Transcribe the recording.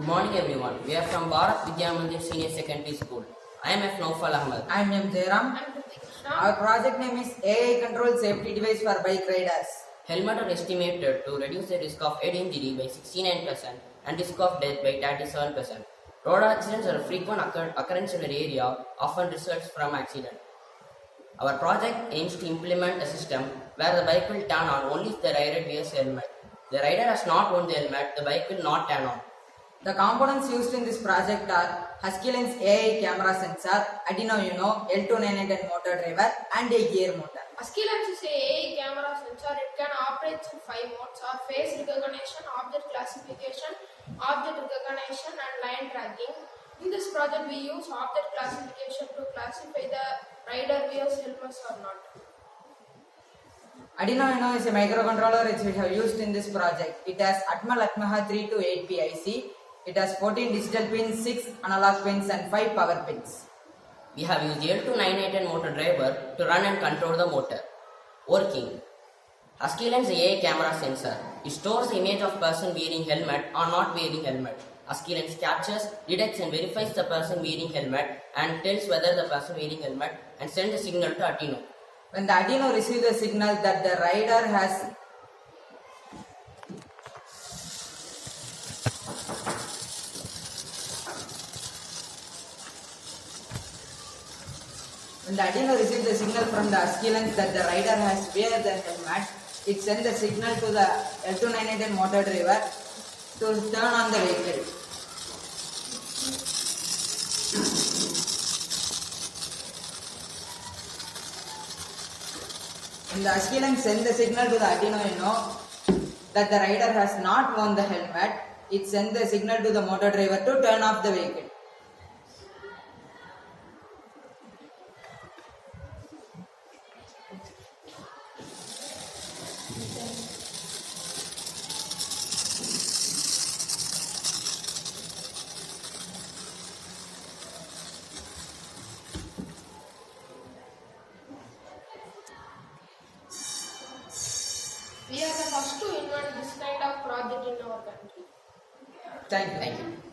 morning everyone. We are from Bharath Vidya Mandir Senior Secondary School. I am F. Naufal Ahmed. I am M. Jairam. Our project name is AI Control Safety Device for Bike Riders. Helmets are estimated to reduce the risk of head injury by 69% and risk of death by 37%. Road accidents are a frequent occurrence in an area, often results from accident. Our project aims to implement a system where the bike will turn on only if the rider wears a helmet. The rider has not worn the helmet, the bike will not turn on. The components used in this project are Husqvarna's AI camera sensor, Arduino Uno, L298 motor driver, and a gear motor. Husqvarna's AI camera sensor. It can operate in 5 modes: or face recognition, object classification, object recognition, and line tracking. In this project, we use object classification to classify the rider wears helmets or not. Arduino Uno is a microcontroller which we have used in this project. It has Atmel Atmaha 3 to 8 PIC. It has 14 digital pins, 6 analog pins, and 5 power pins. We have used L298 motor driver to run and control the motor. Working. Husqvarna's AI camera sensor. It stores the image of person wearing helmet or not wearing helmet. Husqvarna captures, detects and verifies the person wearing helmet and tells whether the person wearing helmet and sends the signal to Arduino. When the Arduino receives the signal that the rider has When the Arduino receives the signal from the Husqvarna that the rider has wear the helmet, it sends the signal to the L298 motor driver to turn on the vehicle. When the Husqvarna sends the signal to the Arduino Uno that the rider has not worn the helmet, it sends the signal to the motor driver to turn off the vehicle. We are the first to invent this kind of project in our country. Thank you. Thank you.